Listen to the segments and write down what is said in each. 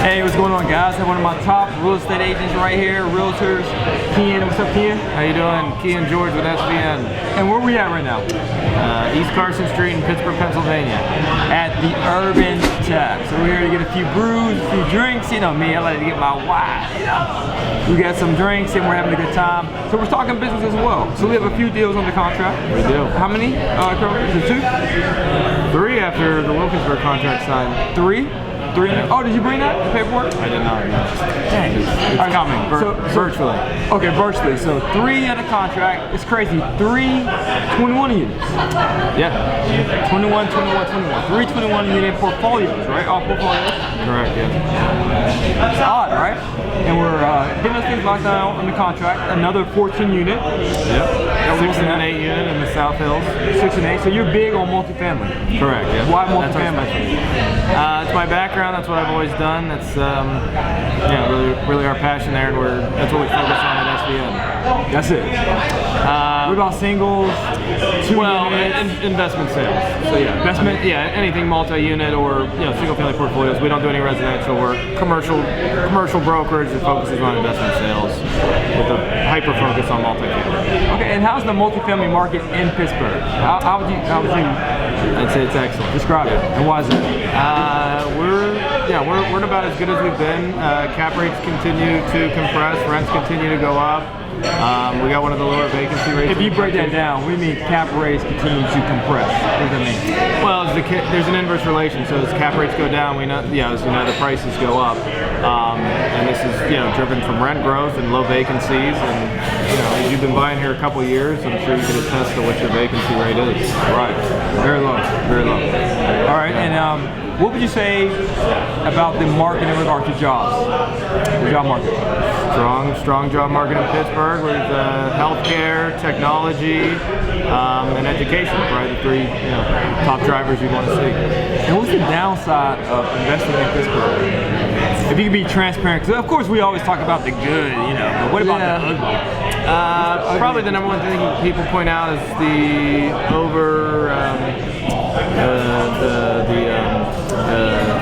Hey, what's going on, guys? I have one of my top real estate agents right here, Realtors, Kian. What's up, Kian? How you doing? Kian George with SVN. And where are we at right now? East Carson Street in Pittsburgh, Pennsylvania. At the Urban Tap. So we're here to get a few brews, a few drinks. You know me, I like to get my wine, you know. We got some drinks and we're having a good time. So we're talking business as well. So we have a few deals on the contract. We do. How many? Is it 2? 3 after the Wilkinsburg contract signed. 3? 3? Oh, did you bring that? The paperwork? I did not. No. Dang. It's coming. Virtually. Okay, virtually. So 3 under contract. It's crazy. 3 21 units. Yeah. 21, 3 21 unit portfolios, right? All portfolios? Correct, yeah. It's odd, right? And we're getting those things locked down on the contract. Another 14 unit. Yep. 6 and an 8 unit in the South Hills. 6 and 8. So you're big on multifamily. Correct, yeah. Why multifamily? It's my background. That's what I've always done. That's really our passion there, and that's what we focus on at SVN. That's it. What about singles? Investment sales. So yeah, investment. Anything multi-unit or single-family portfolios. We don't do any residential work. Commercial brokerage that focuses on investment sales with a hyper focus on multifamily. Okay, and how's the multifamily market in Pittsburgh? How would you? I'd say it's excellent. Describe it. And why is it? We're about as good as we've been. Cap rates continue to compress. Rents continue to go up. We got one of the lower vacancy rates. If you break that down, what do you mean cap rates continue to compress? What does that mean? Well, there's an inverse relation. So as cap rates go down, the prices go up. And this is driven from rent growth and low vacancies. And as you've been buying here a couple of years, I'm sure you can attest to what your vacancy rate is. Right. Very low. Very low. All right. And what would you say about the market in regard to jobs? The job market. Strong job market in Pittsburgh with healthcare, technology, and education. Probably the 3 top drivers you want to see. And what's the downside of investing in Pittsburgh? If you could be transparent, because of course we always talk about the good, but what about the ugly? Probably the number one thing people point out is the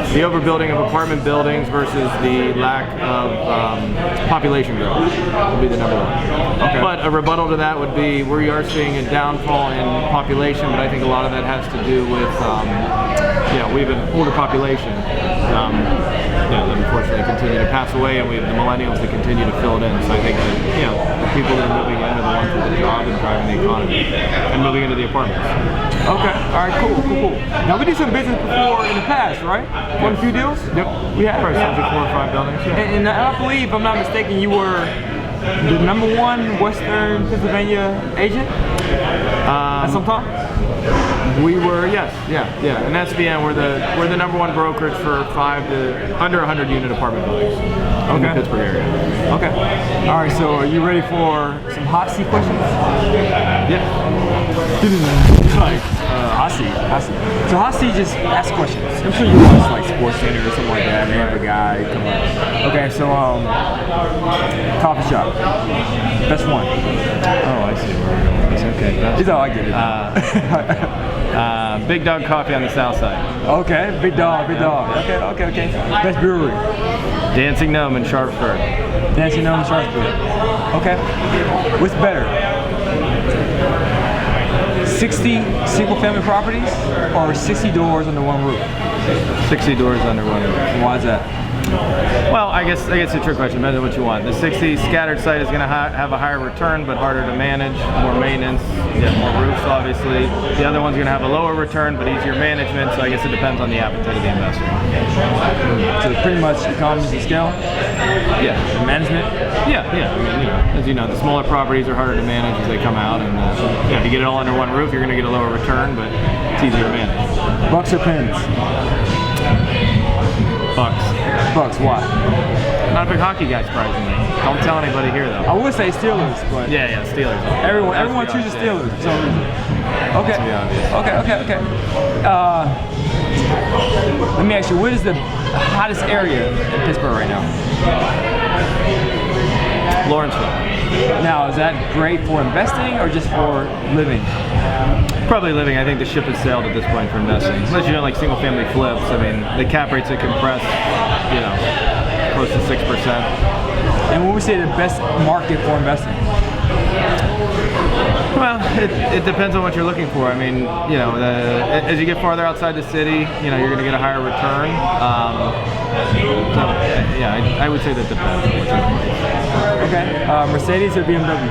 the overbuilding of apartment buildings versus the lack of population growth would be the number one. Okay. But a rebuttal to that would be we are seeing a downfall in population, but I think a lot of that has to do with we have an older population that unfortunately continue to pass away, and we have the millennials that continue to fill it in. So I think that the people that are moving in are the ones with the job and driving the economy and moving into the apartments. Okay. All right. Cool. Now we did some business before in the past, right? Won a few deals. Yep. We had 4 or 5 buildings. Yeah. And I believe, if I'm not mistaken, you were the #1 Western Pennsylvania agent at some time. We were, yes, yeah. In SVN, we're the #1 brokerage for 5 to under 100 unit apartment buildings in the Pittsburgh area. Okay. All right. So, are you ready for some hot seat questions? Yeah. Like hot seat. So hot seat just ask questions. I'm sure you watch like Sports Center or something like that. And they have a guy come up. Okay. So coffee shop. Best one. Oh, I see where we're going. It's okay. It's all I get it. Big Dog Coffee on the south side. Okay, Big Dog. Okay. Best brewery. Dancing Gnome in Sharpsburg. Okay. What's better? 60 single-family properties or 60 doors under one roof? 60 doors under one roof. And why is that? Well, I guess it's a trick question. Depends on what you want. The 60 scattered site is going to have a higher return, but harder to manage, more maintenance, more roofs, obviously. The other one's going to have a lower return, but easier management. So I guess it depends on the appetite of the investor. So pretty much economies of scale. Yeah. And management. Yeah. I mean, as you know, the smaller properties are harder to manage as they come out, and if you get it all under one roof, you're going to get a lower return, but it's easier to manage. Bucks or Pens? Bucks, why? Not a big hockey guy, surprisingly. Don't tell anybody here, though. I would say Steelers, but yeah, Steelers. Everyone chooses Steelers for some reason. Okay. Okay. Let me ask you, what is the hottest area in Pittsburgh right now? Lawrenceville. Now, is that great for investing or just for living? Probably living. I think the ship has sailed at this point for investing. Unless you're doing like single family flips. I mean, the cap rates are compressed, you know, close to 6%. And what would you say the best market for investing? Well, it depends on what you're looking for. I mean, you know, as you get farther outside the city, you know, you're going to get a higher return. So, yeah, I would say that depends on what you're looking for. Okay. Mercedes or BMW?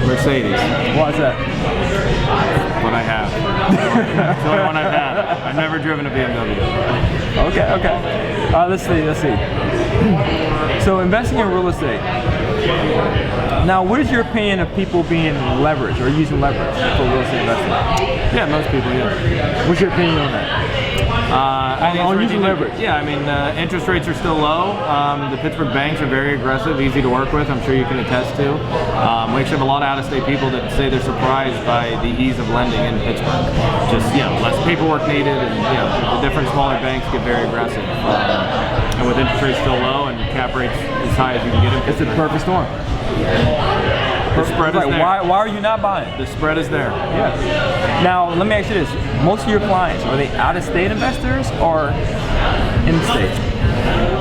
Mercedes. Why is that? What I have. It's the only one I've had. I've never driven a BMW. Okay. Let's see. So investing in real estate. Now, what is your opinion of people being leveraged or using leverage for real estate investing? Yeah, most people, yeah. What's your opinion on that? On using leverage? Yeah, I mean, interest rates are still low. The Pittsburgh banks are very aggressive, easy to work with. I'm sure you can attest to. We actually have a lot of out-of-state people that say they're surprised by the ease of lending in Pittsburgh. Just, you know, less paperwork needed, and you know, the different smaller banks get very aggressive. And with interest rates still low and cap rates as high as you can get in Pittsburgh. It's a perfect storm. The spread is there. Why are you not buying? The spread is there. Yeah. Now, let me ask you this. Most of your clients, are they out-of-state investors or in-state?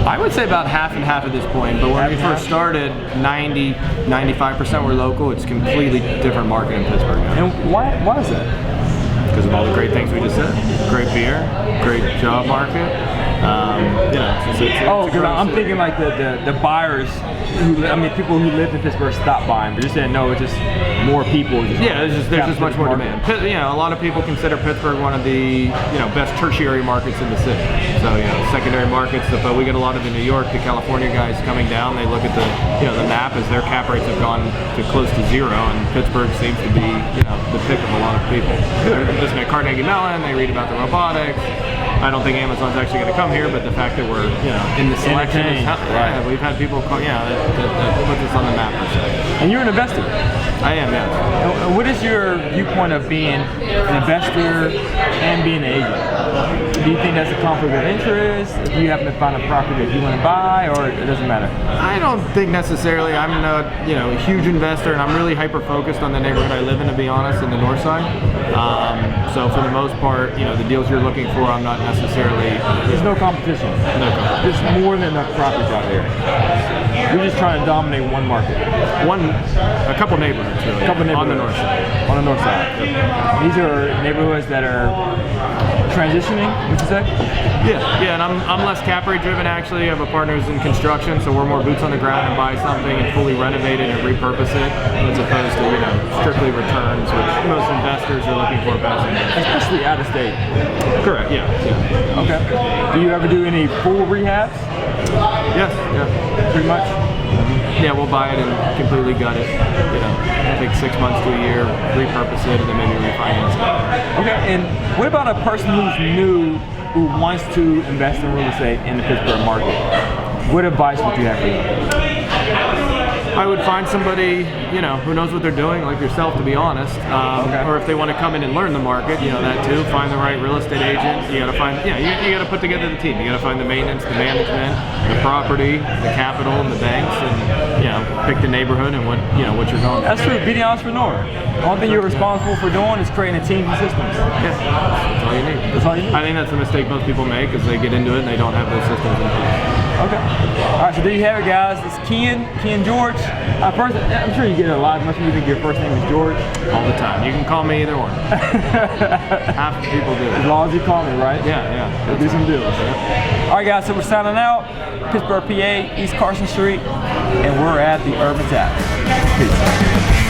I would say about half and half at this point, but when we first started, 95% were local. It's a completely different market in Pittsburgh now. And why is that? Because of all the great things we just said. Great beer, great job market. You know, because I'm thinking like the buyers, people who live in Pittsburgh stop buying, but you're saying no, it's just more people. There's just much more demand. You know, a lot of people consider Pittsburgh one of the best tertiary markets in the city. So secondary markets. But we get a lot of the New York, the California guys coming down. They look at the map as their cap rates have gone to close to zero, and Pittsburgh seems to be the pick of a lot of people. They're listening to Carnegie Mellon. They read about the robotics. I don't think Amazon's actually going to come here, but the fact that we're in the selection is we've had people call, that puts us on the map per se. And you're an investor. I am, yes. What is your viewpoint of being an investor and being an agent? Do you think that's a conflict of interest? If you happen to find a property that you want to buy, or it doesn't matter? I don't think necessarily. I'm a huge investor, and I'm really hyper focused on the neighborhood I live in, to be honest, in the north side. So for the most part, the deals you're looking for, I'm not necessarily. There's no competition. No competition. There's more than enough properties out there. We're just trying to dominate one market. A couple neighborhoods, really. A couple neighborhoods. On the north side. On the north side. Yep. These are neighborhoods that are transitioning, would you say? Yeah, and I'm less cap rate driven actually. I have a partner who's in construction, so we're more boots on the ground and buy something and fully renovate it and repurpose it, as opposed to strictly returns, which most investors are looking for passive. Especially out of state. Correct. Yeah. Okay. Do you ever do any full rehabs? Yes. Yeah. Pretty much. Yeah, we'll buy it and completely gut it. Take 6 months to a year, repurpose it, and then maybe refinance it. Okay, and what about a person who's new, who wants to invest in real estate in the Pittsburgh market? What advice would you have for them? I would find somebody, who knows what they're doing, like yourself, to be honest. Or if they want to come in and learn the market, that too. Find the right real estate agent. You got to find, you got to put together the team. You got to find the maintenance, the management, the property, the capital, and the banks, and pick the neighborhood and what you're going. That's true. Be the entrepreneur. The only thing you're responsible for doing is creating a team and systems. Yeah, that's all you need. That's all you need. I think that's the mistake most people make, is they get into it and they don't have those systems in place. Okay. All right, so there you have it, guys. It's Ken George. First, I'm sure you get it a lot. Most people think your first name is George. All the time. You can call me either one. Half the people do. As long as you call me, right? Yeah. We'll do some deals. Yeah. All right, guys, so we're signing out. Pittsburgh, PA, East Carson Street, and we're at the Urban Tap. Peace.